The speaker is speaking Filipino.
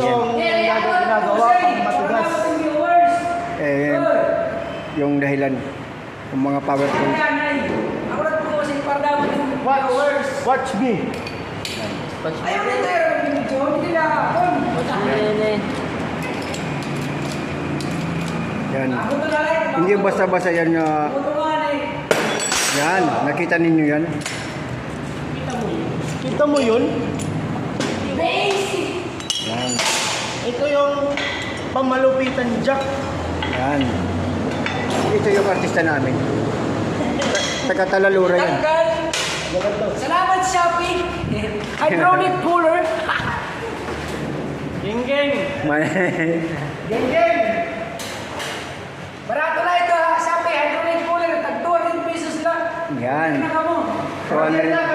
itong ginagawa pang matigas? Eh, yung dahilan, yung mga PowerPoint. Watch me. Yan. Hindi basta-basta yan na... yan, nakita ninyo yan. Kita mo yun? Yan. Ito yung pamalupitan jack. Yan. Ito yung artista namin. Taga-Talalura yan. Salamat, Shopee! Hydraulic puller! Geng-geng. Geng-geng! Barato na ito ha, Shopee! Hydraulic puller! Tag 200 pesos lang! Yan. Pinaka mo! 200.